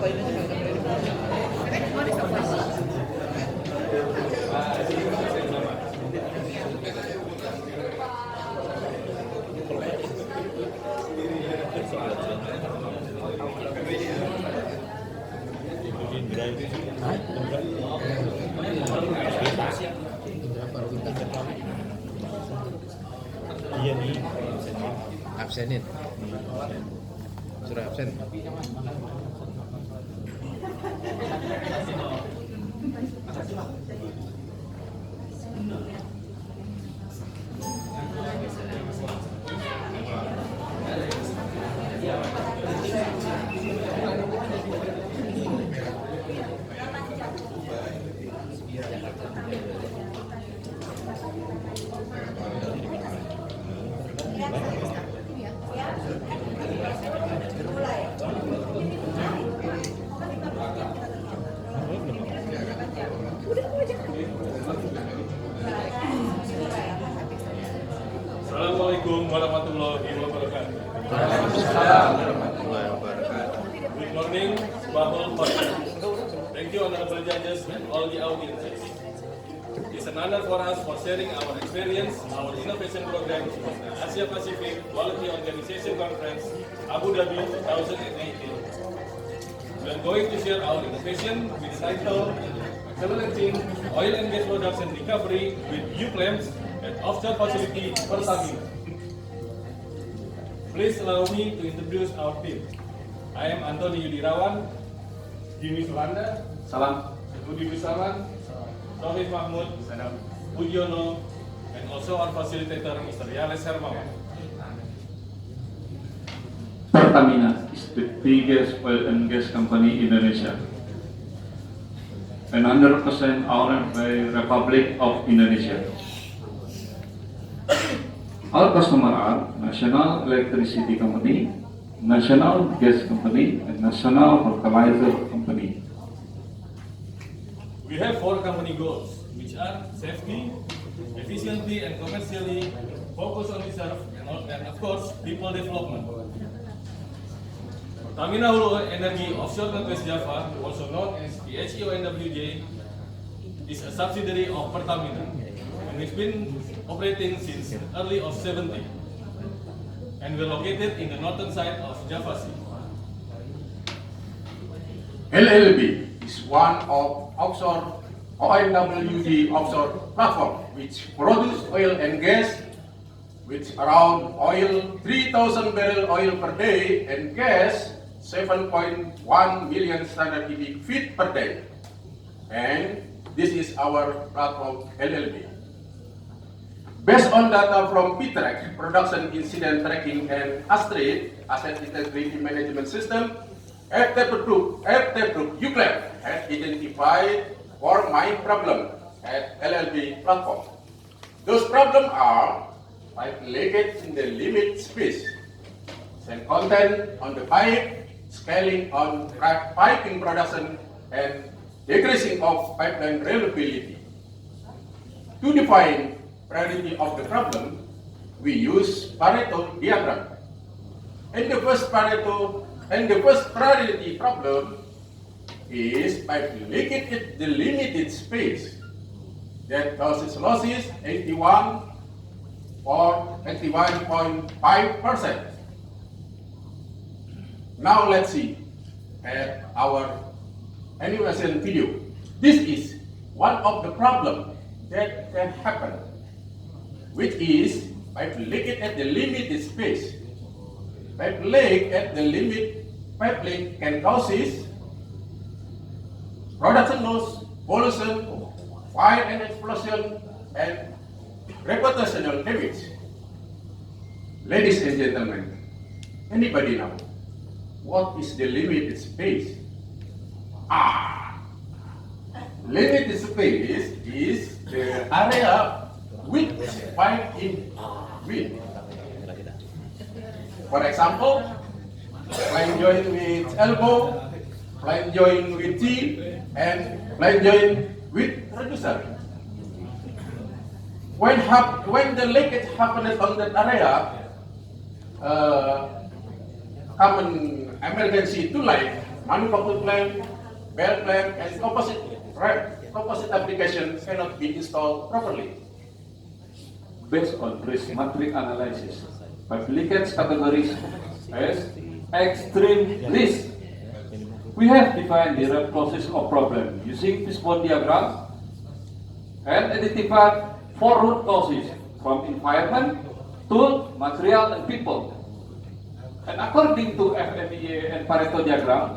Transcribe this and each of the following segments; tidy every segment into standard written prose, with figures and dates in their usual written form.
What is the question? Iya nih. Absenin. Sudah absen. Assalamualaikum warahmatullahi wabarakatuh. Waalaikumsalam warahmatullahi wabarakatuh. Good morning, Bahul Hotel. Thank you, honorable judges and all the audiences. It's an honor for us for sharing our experience, our innovation program with the Asia Pacific Quality Organization Conference, Abu Dhabi 2018. We are going to share our innovation with the title Accelerating Oil and Gas Production Recovery with U-Claims at Offshore Facility Persiapan. Please allow me to introduce our team. I am Antoni Yudirawan, Jimmy Sulanda, Salam. Budi Busaman, Taufik Mahmud, Budiono, and also our facilitator, Mr. Yales Hermawan. Pertamina is the biggest oil and gas company in Indonesia, and 100% owned by Republic of Indonesia. Our customers are National Electricity Company, National Gas Company, and National Fertilizer Company. We have 4 company goals, which are safety, efficiency, and commercially focus on reserve, and of course, people development. Pertamina Hulu Energy Offshore Northwest Java, also known as APQO NWJ, is a subsidiary of Pertamina and it's been operating since early of 70, and we're located in the northern side of Java Sea. LLB is one of offshore ONWD offshore platform which produce oil and gas, which around oil 3,000 barrel oil per day and gas 7.1 million standard cubic feet per day. And this is our platform LLB. Based on data from PTRAC, Production Incident Tracking and ASTRID, Asset Integrity Management System, APQO U-Claim has identified 4 main problems at LLB platform. Those problems are pipe leakage in the limit space, sand content on the pipe, scaling on crack piping production, and decreasing of pipeline reliability. To define priority of the problem, we use Pareto diagram. And the first priority problem is pipe leakage at the limited space that causes losses 81 or 81.5%. Now let's see at our animation video. This is one of the problems that can happen, which is pipe leakage at the limited space. Pipe leak at the limit, pipe leak can cause production loss, pollution, fire and explosion, and reputational damage. Ladies and gentlemen, anybody know what is the limited space? Limited space is the area which pipe in width. For example, flange joint with elbow, flange joint with T, and flange joint with reducer. When the leakage happens on that area, common emergency to life manufactured clamp, bell clamp, and composite application cannot be installed properly. Based on risk matrix analysis, five leakage categories as extreme risk. We have defined the root causes of problem using fishbone diagram and identified four root causes from environment, tool, material, and people. And according to FMEA and Pareto diagram,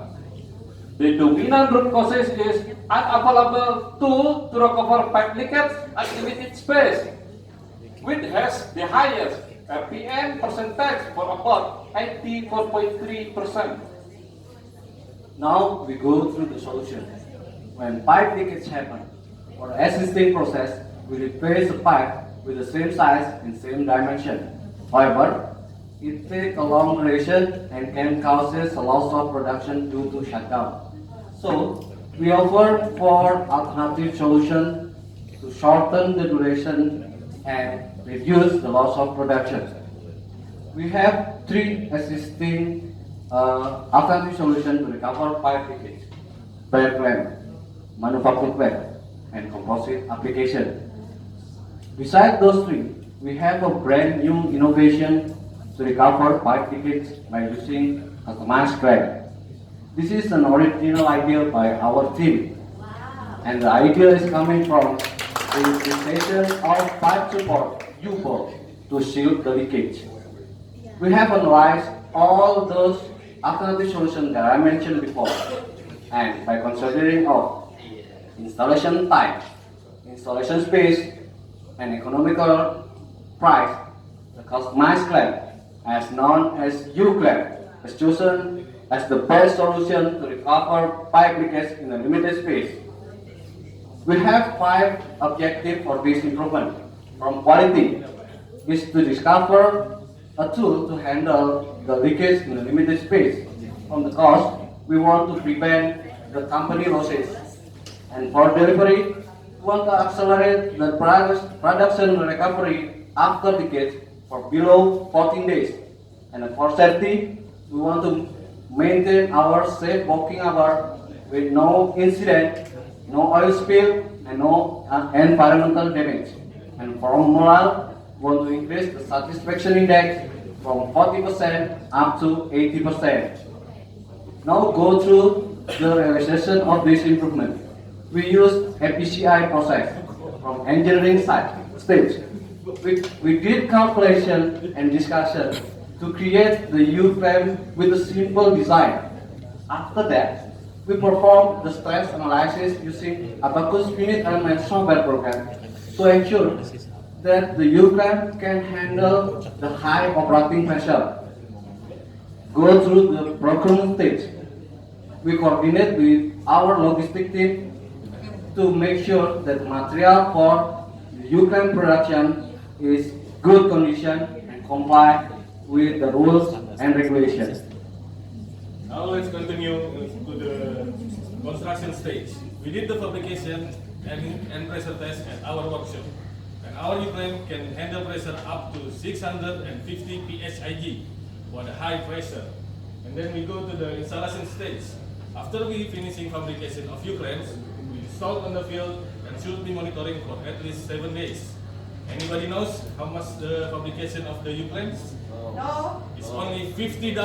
the dominant root causes is unavailable tool to recover pipe leakage at limited space, which has the highest RPM percentage for about 84.3%. Now we go through the solution. When pipe leakage happen, for the existing process, we replace the pipe with the same size and same dimension. However, it takes a long duration and can cause a loss of production due to shutdown. So, we offer four alternative solutions to shorten the duration and reduce the loss of production. We have three existing alternative solutions to recover pipe leakage: bell clamp, manufactured clamp, and composite application. Besides those three, we have a brand new innovation to recover pipe leakage by using customized clamp. This is an original idea by our team, and the idea is coming from the utilization of pipe support U-bolt to shield the leakage. We have analyzed all those alternative solutions that I mentioned before, and by considering of installation type, installation space, and economical price, the customized clamp, as known as U-clamp, is chosen as the best solution to recover pipe leakage in a limited space. We have five objectives for this improvement. From quality is to discover a tool to handle the leakage in a limited space. From the cost, we want to prevent the company losses. And for delivery, we want to accelerate the production recovery after leakage for below 14 days. And for safety, we want to maintain our safe working hour with no incident, no oil spill, and no environmental damage. And for morale, we want to increase the satisfaction index from 40% up to 80%. Now go through the realization of this improvement. We use APQO process from engineering stage. We did calculation and discussion to create the U-frame with a simple design. After that, we perform the stress analysis using APQO's finite element software program to ensure that the U-frame can handle the high operating pressure. Go through the procurement stage. We coordinate with our logistic team to make sure that material for the U-frame production is good condition and comply with the rules and regulations. Now let's continue to the construction stage. We did the fabrication and pressure test at our workshop. And our U-frame can handle pressure up to 650 psig for the high pressure. And then we go to the installation stage. After we finishing fabrication of U-frames, we install on the field and should be monitoring for at least 7 days. Anybody knows how much the fabrication of the U-frames? No. It's only $50.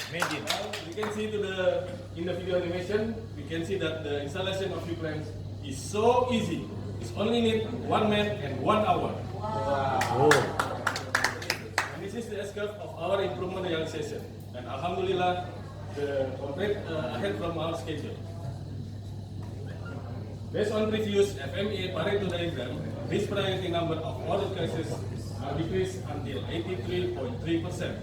Imagine. Now you can see in the video animation, we can see that the installation of U-frames is so easy. It's only need 1 man and 1 hour. And this is the S-curve of our improvement realization. And Alhamdulillah, the complete ahead from our schedule. Based on previous FMEA Pareto diagram, this priority number of order cases are decreased until 83.3%.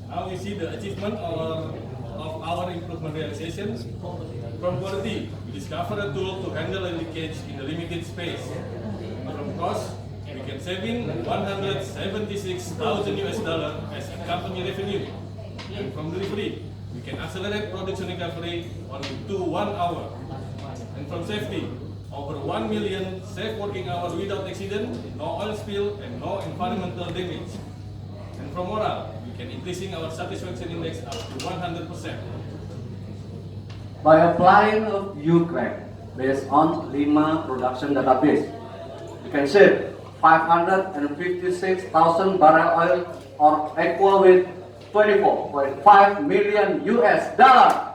Now we see the achievement of our improvement realization. From quality, we discover a tool to handle a leakage in a limited space. From cost, we can saving $176,000 as a company revenue. And from delivery, we can accelerate production recovery only to 1 hour. And from safety, over 1 million safe working hours without accident, no oil spill, and no environmental damage. And from morale, we can increasing our satisfaction index up to 100%. By applying a U-Crack based on Lima production database, you can save 556,000 barrel oil or equal with 24.5 million US dollar.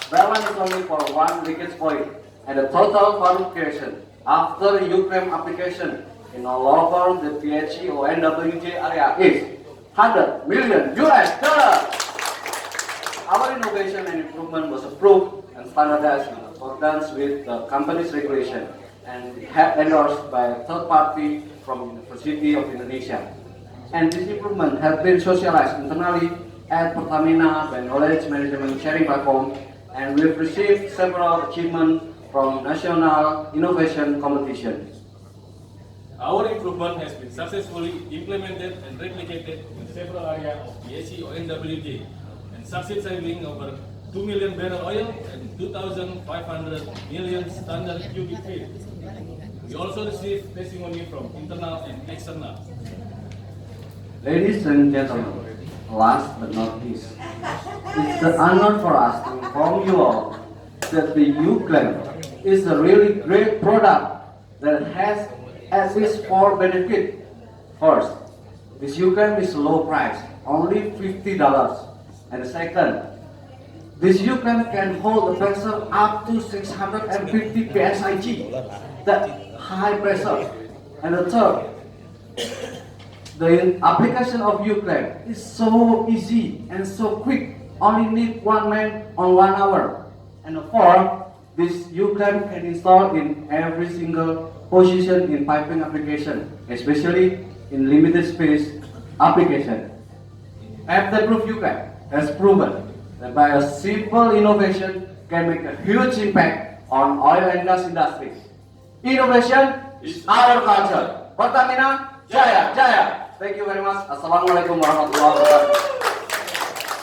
Balance is only for one leakage point, and the total value creation after U-Crack application in all over the APQO NWJ area is 100 million US dollar. Our innovation and improvement was approved and standardized in accordance with the company's regulation and endorsed by a third party from University of Indonesia. And this improvement has been socialized internally at Pertamina by knowledge management sharing platform, and we've received several achievements from national innovation competition. Our improvement has been successfully implemented and replicated in several areas of PACO NWJ and succeed saving over 2 million barrel oil and 2,500 million standard cubic feet. We also received testimony from internal and external. Ladies and gentlemen, last but not least, it's an honor for us to inform you all that the U-Clan is a really great product that has at least 4 benefits. First, this U-Clan is low price, only $50. And second, this U-Clan can hold the pressure up to 650 psig, that high pressure. And the third, the application of U-Clan is so easy and so quick, only need one man on 1 hour. And the fourth, this U-Clan can install in every single position in piping application, especially in limited space application. After-proof U-Clan has proven that by a simple innovation can make a huge impact on oil and gas industries. Innovation is our culture. Pertamina, Jaya, Jaya. Thank you very much. Assalamualaikum warahmatullahi wabarakatuh.